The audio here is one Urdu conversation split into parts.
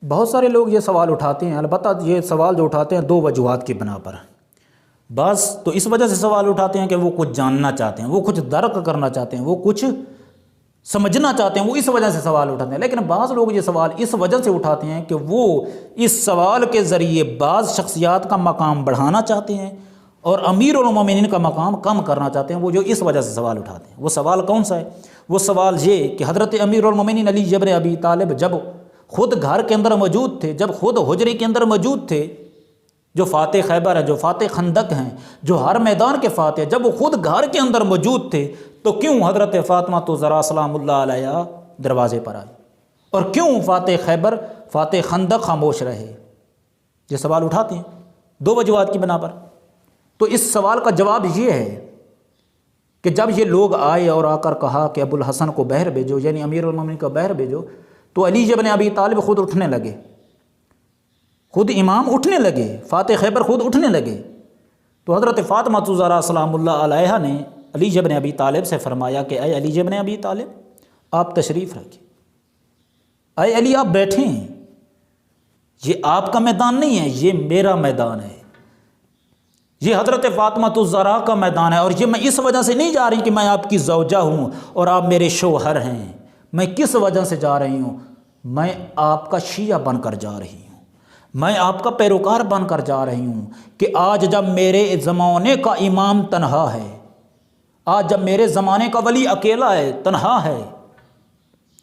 بہت سارے لوگ یہ سوال اٹھاتے ہیں، البتہ یہ سوال جو اٹھاتے ہیں دو وجوہات کی بنا پر۔ بعض تو اس وجہ سے سوال اٹھاتے ہیں کہ وہ کچھ جاننا چاہتے ہیں، وہ کچھ درک کرنا چاہتے ہیں، وہ کچھ سمجھنا چاہتے ہیں، وہ اس وجہ سے سوال اٹھاتے ہیں۔ لیکن بعض لوگ یہ سوال اس وجہ سے اٹھاتے ہیں کہ وہ اس سوال کے ذریعے بعض شخصیات کا مقام بڑھانا چاہتے ہیں اور امیر المومنین کا مقام کم کرنا چاہتے ہیں، وہ جو اس وجہ سے سوال اٹھاتے ہیں۔ وہ سوال کون سا ہے؟ وہ سوال یہ کہ حضرت امیر المومنین علی ابن ابی طالب جب خود گھر کے اندر موجود تھے، جب خود حجرے کے اندر موجود تھے، جو فاتح خیبر ہے، جو فاتح خندق ہیں، جو ہر میدان کے فاتح، جب وہ خود گھر کے اندر موجود تھے تو کیوں حضرت فاطمہ تو ذرا سلام اللہ علیہ دروازے پر آئی، اور کیوں فاتح خیبر فاتح خندق خاموش رہے؟ یہ سوال اٹھاتے ہیں دو وجوہات کی بنا پر۔ تو اس سوال کا جواب یہ ہے کہ جب یہ لوگ آئے اور آ کر کہا کہ ابو الحسن کو بہر بھیجو، یعنی امیر المومنین کو بہر بھیجو، تو علی ابن ابی طالب خود اٹھنے لگے، خود امام اٹھنے لگے، فاتح خیبر خود اٹھنے لگے۔ تو حضرت فاطمہ الزہرا سلام اللہ علیہا نے علی ابن ابی طالب سے فرمایا کہ اے علی ابن ابی طالب، آپ تشریف رکھیں، اے علی آپ بیٹھیں، یہ آپ کا میدان نہیں ہے، یہ میرا میدان ہے، یہ حضرت فاطمہ الزہرا کا میدان ہے، اور یہ میں اس وجہ سے نہیں جا رہی کہ میں آپ کی زوجہ ہوں اور آپ میرے شوہر ہیں۔ میں کس وجہ سے جا رہی ہوں؟ میں آپ کا شیعہ بن کر جا رہی ہوں، میں آپ کا پیروکار بن کر جا رہی ہوں کہ آج جب میرے زمانے کا امام تنہا ہے، آج جب میرے زمانے کا ولی اکیلا ہے، تنہا ہے،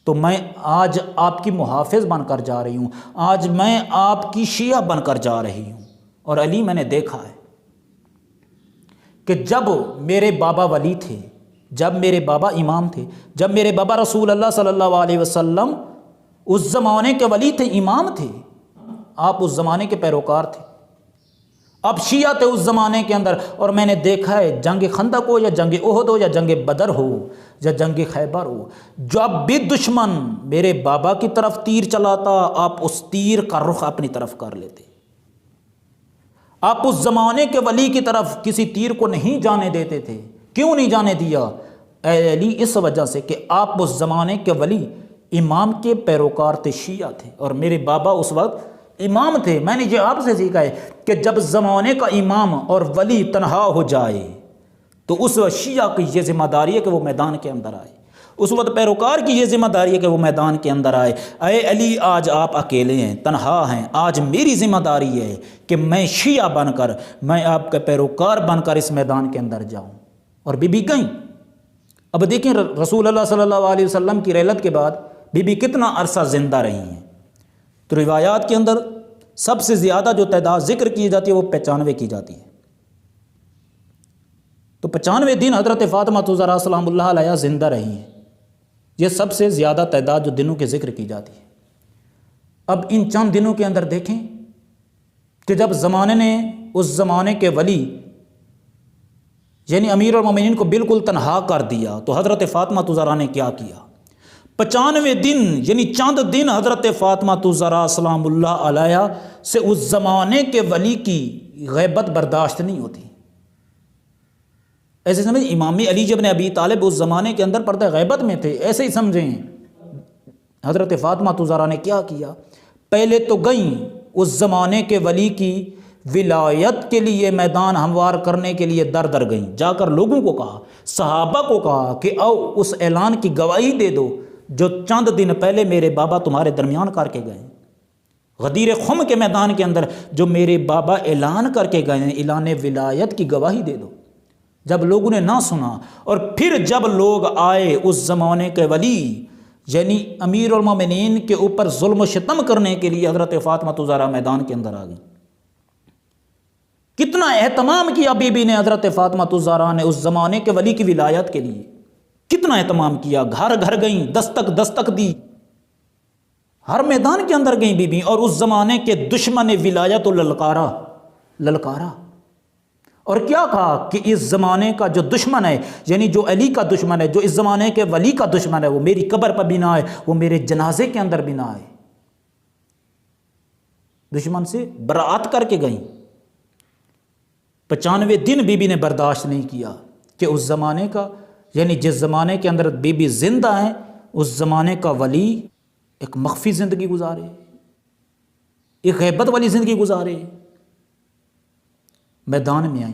تو میں آج آپ کی محافظ بن کر جا رہی ہوں، آج میں آپ کی شیعہ بن کر جا رہی ہوں۔ اور علی، میں نے دیکھا ہے کہ جب میرے بابا ولی تھے، جب میرے بابا امام تھے، جب میرے بابا رسول اللہ صلی اللہ علیہ وسلم اس زمانے کے ولی تھے، امام تھے، آپ اس زمانے کے پیروکار تھے، آپ شیعہ تھے اس زمانے کے اندر، اور میں نے دیکھا ہے جنگ خندق ہو یا جنگ احد ہو یا جنگ بدر ہو یا جنگ خیبر ہو، جب بھی دشمن میرے بابا کی طرف تیر چلاتا، آپ اس تیر کا رخ اپنی طرف کر لیتے، آپ اس زمانے کے ولی کی طرف کسی تیر کو نہیں جانے دیتے تھے۔ کیوں نہیں جانے دیا؟ اے علی، اس وجہ سے کہ آپ اس زمانے کے ولی امام کے پیروکار تھے، شیعہ تھے، اور میرے بابا اس وقت امام تھے۔ میں نے یہ آپ سے سیکھا ہے کہ جب زمانے کا امام اور ولی تنہا ہو جائے تو اس وقت شیعہ کی یہ ذمہ داری ہے کہ وہ میدان کے اندر آئے، اس وقت پیروکار کی یہ ذمہ داری ہے کہ وہ میدان کے اندر آئے۔ اے علی، آج آپ اکیلے ہیں، تنہا ہیں، آج میری ذمہ داری ہے کہ میں شیعہ بن کر، میں آپ کا پیروکار بن کر اس میدان کے اندر جاؤں۔ اور بی بی گئیں۔ اب دیکھیں رسول اللہ صلی اللہ علیہ وسلم کی رحلت کے بعد بی بی کتنا عرصہ زندہ رہی ہیں۔ تو روایات کے اندر سب سے زیادہ جو تعداد ذکر کی جاتی ہے وہ 95 کی جاتی ہے۔ تو 95 دن حضرت فاطمہ الزہرا سلام اللہ علیہا زندہ رہی ہیں، یہ سب سے زیادہ تعداد جو دنوں کے ذکر کی جاتی ہے۔ اب ان چند دنوں کے اندر دیکھیں کہ جب زمانے نے اس زمانے کے ولی یعنی امیر المومنین کو بالکل تنہا کر دیا، تو حضرت فاطمہ الزہرا نے کیا کیا؟ 95 دن یعنی چند دن حضرت فاطمہ الزہرا سلام اللہ علیہا سے اس زمانے کے ولی کی غیبت برداشت نہیں ہوتی۔ ایسے سمجھ، امام علی ابن ابی طالب اس زمانے کے اندر پردہ غیبت میں تھے، ایسے ہی سمجھیں۔ حضرت فاطمہ الزہرا نے کیا کیا؟ پہلے تو گئیں اس زمانے کے ولی کی ولایت کے لیے میدان ہموار کرنے کے لیے در در گئیں، جا کر لوگوں کو کہا، صحابہ کو کہا کہ آؤ اس اعلان کی گواہی دے دو جو چند دن پہلے میرے بابا تمہارے درمیان کر کے گئے، غدیر خم کے میدان کے اندر جو میرے بابا اعلان کر کے گئے ہیں، اعلان ولایت کی گواہی دے دو۔ جب لوگوں نے نہ سنا، اور پھر جب لوگ آئے اس زمانے کے ولی یعنی امیر المومنین کے اوپر ظلم و ستم کرنے کے لیے، حضرت فاطمہ الزہرا میدان کے اندر آ گئی۔ کتنا اہتمام کیا بی بی نے، حضرت فاطمہ الزہرا نے اس زمانے کے ولی کی ولایت کے لیے کتنا اہتمام کیا، گھر گھر گئیں، دستک دستک دی، ہر میدان کے اندر گئیں بی بی، اور اس زمانے کے دشمن ولایت للکارا، اور کیا کہا کہ اس زمانے کا جو دشمن ہے، یعنی جو علی کا دشمن ہے، جو اس زمانے کے ولی کا دشمن ہے، وہ میری قبر پر بھی نہ آئے، وہ میرے جنازے کے اندر بھی نہ آئے۔ دشمن سے برات کر کے گئیں۔ 95 دن بی بی نے برداشت نہیں کیا کہ اس زمانے کا یعنی جس زمانے کے اندر بی بی زندہ ہیں، اس زمانے کا ولی ایک مخفی زندگی گزارے، ایک غیبت والی زندگی گزارے، میدان میں آئیں،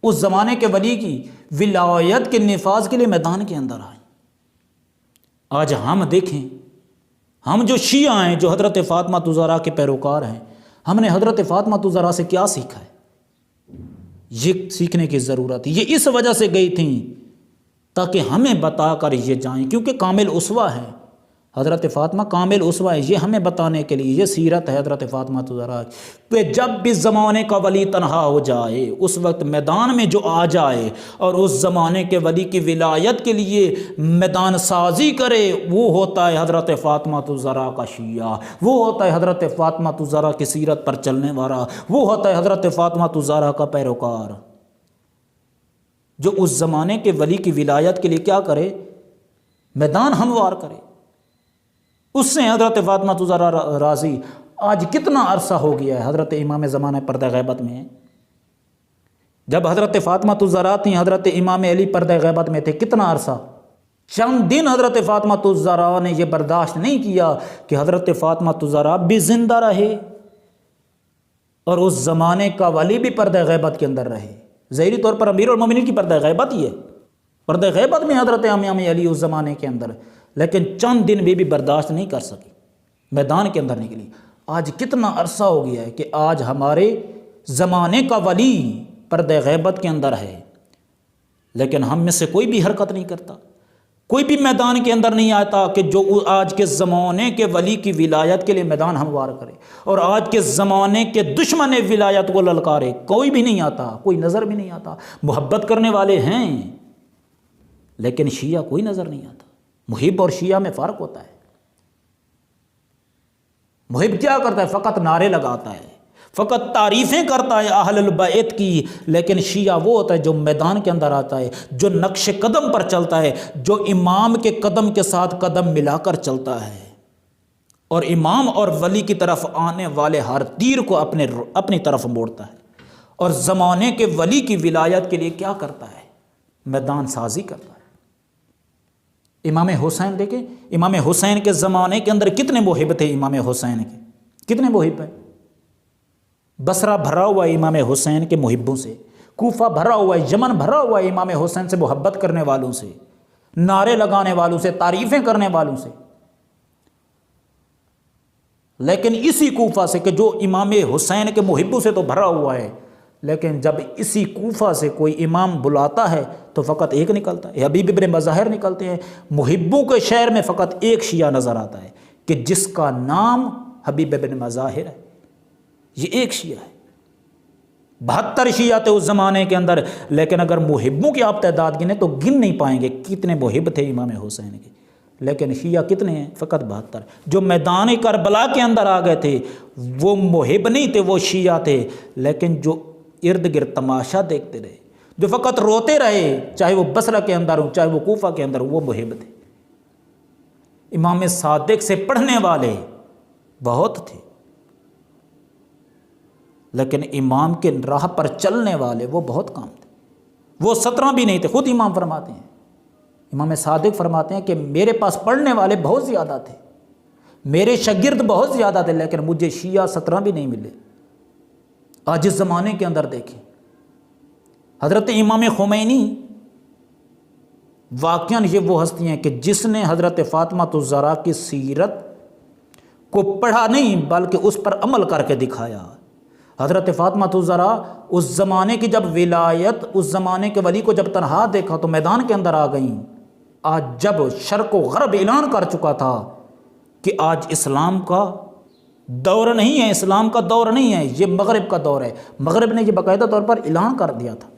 اس زمانے کے ولی کی ولایت کے نفاذ کے لیے میدان کے اندر آئیں۔ آج ہم دیکھیں، ہم جو شیعہ ہیں، جو حضرت فاطمہ الزہرا کے پیروکار ہیں، ہم نے حضرت فاطمہ الزہرا سے کیا سیکھا ہے؟ یہ سیکھنے کی ضرورت ہے۔ یہ اس وجہ سے گئی تھیں تاکہ ہمیں بتا کر یہ جائیں، کیونکہ کامل اسوہ ہے حضرت فاطمہ، کامل اسوہ ہے، یہ ہمیں بتانے کے لیے، یہ سیرت ہے حضرت فاطمہ الزہرا کہ جب بھی زمانے کا ولی تنہا ہو جائے، اس وقت میدان میں جو آ جائے اور اس زمانے کے ولی کی ولایت کے لیے میدان سازی کرے، وہ ہوتا ہے حضرت فاطمہ الزہرا کا شیعہ، وہ ہوتا ہے حضرت فاطمہ الزہرا کی سیرت پر چلنے والا، وہ ہوتا ہے حضرت فاطمہ الزہرا کا پیروکار، جو اس زمانے کے ولی کی ولایت کے لیے کیا کرے؟ میدان ہموار کرے۔ اس سے حضرت فاطمہ الزہرا راضی آج کتنا عرصہ ہو گیا ہے حضرت امام زمانہ پردہ غیبت میں؟ جب حضرت فاطمہ الزہرا تھیں، حضرت امام علی پردہ غیبت میں تھے، کتنا عرصہ؟ چند دن حضرت فاطمہ الزہرا نے یہ برداشت نہیں کیا کہ حضرت فاطمہ الزہرا بھی زندہ رہے اور اس زمانے کا ولی بھی پردہ غیبت کے اندر رہے۔ ظاہری طور پر امیر المومنین کی پردہ غیبت ہی ہے، پردہ غیبت میں حضرت امام علی اس زمانے کے اندر، لیکن چند دن بھی برداشت نہیں کر سکی، میدان کے اندر نکلی۔ آج کتنا عرصہ ہو گیا ہے کہ آج ہمارے زمانے کا ولی پردہ غیبت کے اندر ہے، لیکن ہم میں سے کوئی بھی حرکت نہیں کرتا، کوئی بھی میدان کے اندر نہیں آتا کہ جو آج کے زمانے کے ولی کی ولایت کے لیے میدان ہموار کرے اور آج کے زمانے کے دشمن ولایت کو للکارے۔ کوئی بھی نہیں آتا، کوئی نظر بھی نہیں آتا۔ محبت کرنے والے ہیں لیکن شیعہ کوئی نظر نہیں آتا۔ محب اور شیعہ میں فرق ہوتا ہے۔ محب کیا کرتا ہے؟ فقط نعرے لگاتا ہے، فقط تعریفیں کرتا ہے اہل البیت کی، لیکن شیعہ وہ ہوتا ہے جو میدان کے اندر آتا ہے، جو نقش قدم پر چلتا ہے، جو امام کے قدم کے ساتھ قدم ملا کر چلتا ہے اور امام اور ولی کی طرف آنے والے ہر تیر کو اپنی طرف موڑتا ہے، اور زمانے کے ولی کی ولایت کے لیے کیا کرتا ہے؟ میدان سازی کرتا ہے۔ امام حسین دیکھیں، امام حسین کے زمانے کے اندر کتنے محب تھے امام حسین کے، کتنے محب ہیں؟ بصرہ بھرا ہوا ہے امام حسین کے محبوں سے، کوفہ بھرا ہوا ہے، یمن بھرا ہوا ہے امام حسین سے محبت کرنے والوں سے، نعرے لگانے والوں سے، تعریفیں کرنے والوں سے۔ لیکن اسی کوفہ سے کہ جو امام حسین کے محبوں سے تو بھرا ہوا ہے، لیکن جب اسی کوفہ سے کوئی امام بلاتا ہے تو فقط ایک نکلتا ہے، حبیب ابن مظاہر نکلتے ہیں۔ محبوں کے شہر میں فقط ایک شیعہ نظر آتا ہے کہ جس کا نام حبیب ابن مظاہر ہے، یہ ایک شیعہ ہے۔ 72 شیعہ تھے اس زمانے کے اندر، لیکن اگر محبوں کی آپ تعداد گنیں تو گن نہیں پائیں گے کتنے محب تھے امام حسین کے، لیکن شیعہ کتنے ہیں؟ فقط 72۔ جو میدان کربلا کے اندر آ گئے تھے وہ محب نہیں تھے، وہ شیعہ تھے، لیکن جو ارد گرد تماشا دیکھتے رہے، جو فقط روتے رہے، چاہے وہ بصرہ کے اندر ہوں چاہے وہ کوفہ کے اندر ہوں، وہ محب تھے۔ امام صادق سے پڑھنے والے بہت تھے، لیکن امام کے راہ پر چلنے والے وہ بہت کم تھے، وہ 17 بھی نہیں تھے۔ خود امام فرماتے ہیں، امام صادق فرماتے ہیں کہ میرے پاس پڑھنے والے بہت زیادہ تھے، میرے شاگرد بہت زیادہ تھے، لیکن مجھے شیعہ 17 بھی نہیں ملے۔ آج اس زمانے کے اندر دیکھیں، حضرت امام خمینی واقعاً یہ وہ ہستی ہیں کہ جس نے حضرت فاطمہ الزہرا کی سیرت کو پڑھا نہیں بلکہ اس پر عمل کر کے دکھایا۔ حضرت فاطمہ الزہرا اس زمانے کی جب ولایت، اس زمانے کے ولی کو جب تنہا دیکھا تو میدان کے اندر آ گئیں۔ آج جب شرق و غرب اعلان کر چکا تھا کہ آج اسلام کا دور نہیں ہے، اسلام کا دور نہیں ہے، یہ مغرب کا دور ہے، مغرب نے یہ باقاعدہ طور پر اعلان کر دیا تھا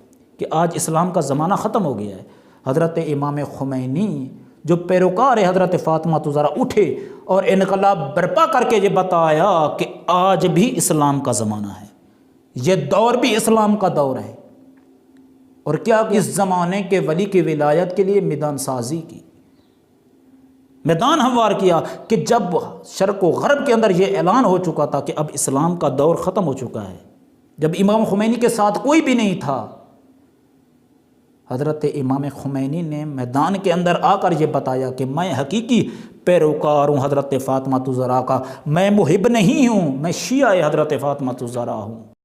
کہ آج اسلام کا زمانہ ختم ہو گیا ہے، حضرت امام خمینی جو پیروکار حضرت فاطمہ الزہرا اٹھے اور انقلاب برپا کر کے یہ بتایا کہ آج بھی اسلام کا زمانہ ہے، یہ دور بھی اسلام کا دور ہے۔ اور کیا کہ اس زمانے کے ولی کی ولایت کے لیے میدان سازی کی، میدان ہموار کیا کہ جب شرق و غرب کے اندر یہ اعلان ہو چکا تھا کہ اب اسلام کا دور ختم ہو چکا ہے، جب امام خمینی کے ساتھ کوئی بھی نہیں تھا، حضرت امام خمینی نے میدان کے اندر آ کر یہ بتایا کہ میں حقیقی پیروکار ہوں حضرت فاطمہ الزہرا کا، میں محب نہیں ہوں، میں شیعہ حضرت فاطمہ الزہرا ہوں۔